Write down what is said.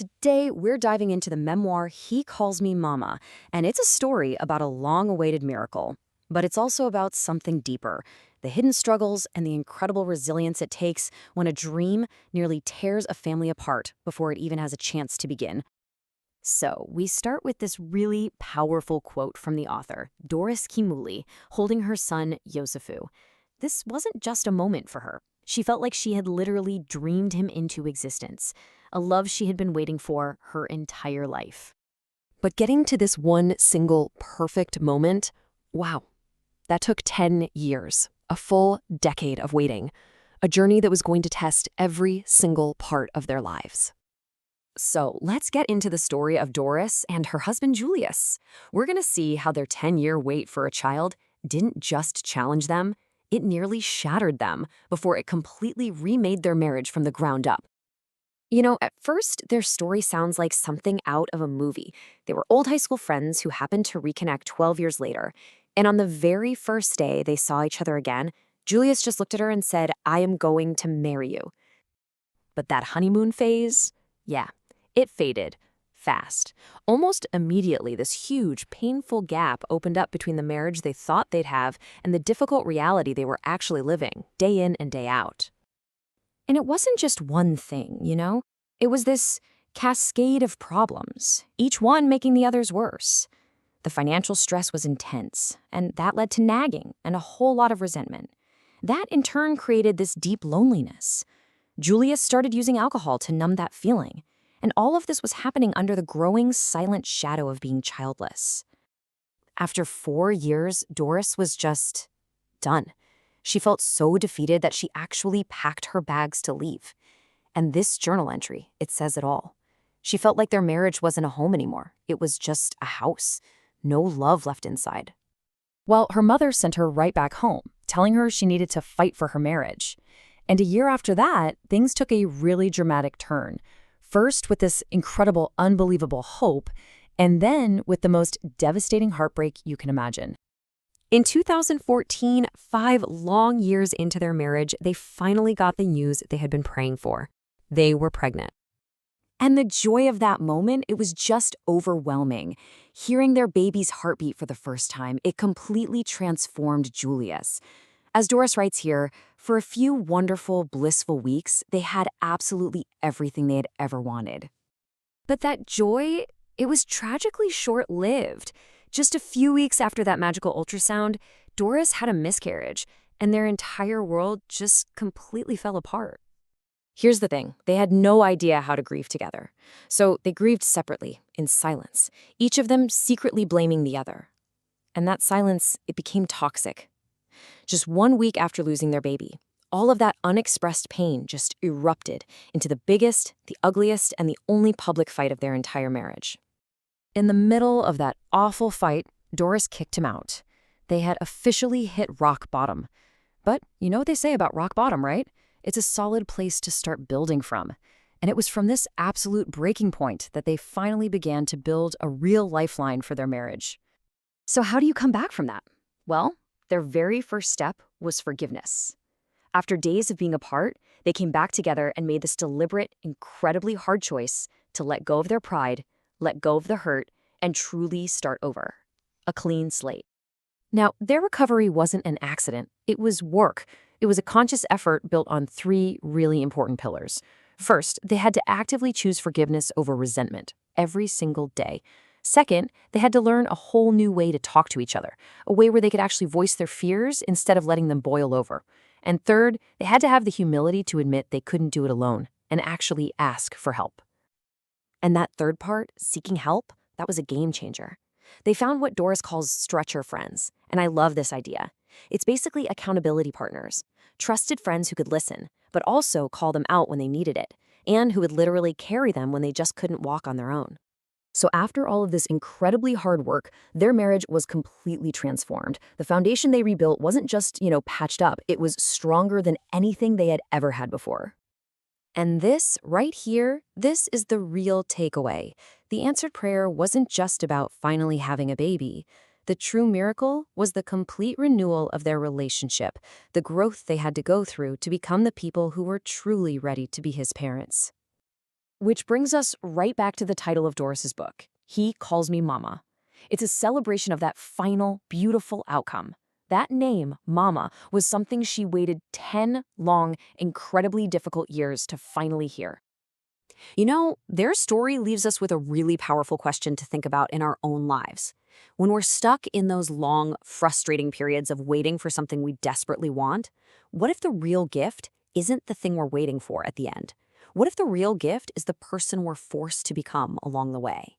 Today, we're diving into the memoir He Calls Me Mama, and it's a story about a long-awaited miracle. But it's also about something deeper, the hidden struggles and the incredible resilience it takes when a dream nearly tears a family apart before it even has a chance to begin. So, we start with this really powerful quote from the author, Doris Kimuli, holding her son, Yosefu. This wasn't just a moment for her. She felt like she had literally dreamed him into existence, a love she had been waiting for her entire life. But getting to this one single perfect moment, wow, that took 10 years, a full decade of waiting, a journey that was going to test every single part of their lives. So let's get into the story of Doris and her husband Julius. We're going to see how their 10-year wait for a child didn't just challenge them, it nearly shattered them before it completely remade their marriage from the ground up. At first, their story sounds like something out of a movie. They were old high school friends who happened to reconnect 12 years later. And on the very first day they saw each other again, Julius just looked at her and said, "I am going to marry you." But that honeymoon phase, yeah, it faded fast. Almost immediately, this huge, painful gap opened up between the marriage they thought they'd have and the difficult reality they were actually living, day in and day out. And it wasn't just one thing. It was this cascade of problems, each one making the others worse. The financial stress was intense, and that led to nagging and a whole lot of resentment. That in turn created this deep loneliness. Julius started using alcohol to numb that feeling, and all of this was happening under the growing silent shadow of being childless. After 4 years, Doris was just done. She felt so defeated that she actually packed her bags to leave. And this journal entry, it says it all. She felt like their marriage wasn't a home anymore. It was just a house. No love left inside. Well, her mother sent her right back home, telling her she needed to fight for her marriage. And a year after that, things took a really dramatic turn. First with this incredible, unbelievable hope, and then with the most devastating heartbreak you can imagine. In 2014, 5 long years into their marriage, they finally got the news they had been praying for. They were pregnant. And the joy of that moment, it was just overwhelming. Hearing their baby's heartbeat for the first time, it completely transformed Julius. As Doris writes here, for a few wonderful, blissful weeks, they had absolutely everything they had ever wanted. But that joy, it was tragically short-lived. Just a few weeks after that magical ultrasound, Doris had a miscarriage, and their entire world just completely fell apart. Here's the thing, they had no idea how to grieve together. So they grieved separately, in silence, each of them secretly blaming the other. And that silence, it became toxic. Just 1 week after losing their baby, all of that unexpressed pain just erupted into the biggest, the ugliest, and the only public fight of their entire marriage. In the middle of that awful fight, Doris kicked him out. They had officially hit rock bottom. But you know what they say about rock bottom, right? It's a solid place to start building from. And it was from this absolute breaking point that they finally began to build a real lifeline for their marriage. So how do you come back from that? Well, their very first step was forgiveness. After days of being apart, they came back together and made this deliberate, incredibly hard choice to let go of their pride, let go of the hurt, and truly start over. A clean slate. Now, their recovery wasn't an accident. It was work. It was a conscious effort built on 3 really important pillars. First, they had to actively choose forgiveness over resentment every single day. Second, they had to learn a whole new way to talk to each other, a way where they could actually voice their fears instead of letting them boil over. And third, they had to have the humility to admit they couldn't do it alone and actually ask for help. And that third part, seeking help, that was a game changer. They found what Doris calls stretcher friends, and I love this idea. It's basically accountability partners, trusted friends who could listen, but also call them out when they needed it, and who would literally carry them when they just couldn't walk on their own. So after all of this incredibly hard work, their marriage was completely transformed. The foundation they rebuilt wasn't just, patched up. It was stronger than anything they had ever had before. And this, right here, this is the real takeaway. The answered prayer wasn't just about finally having a baby. The true miracle was the complete renewal of their relationship, the growth they had to go through to become the people who were truly ready to be his parents. Which brings us right back to the title of Doris's book, He Calls Me Mama. It's a celebration of that final, beautiful outcome. That name, Mama, was something she waited 10 long, incredibly difficult years to finally hear. Their story leaves us with a really powerful question to think about in our own lives. When we're stuck in those long, frustrating periods of waiting for something we desperately want, what if the real gift isn't the thing we're waiting for at the end? What if the real gift is the person we're forced to become along the way?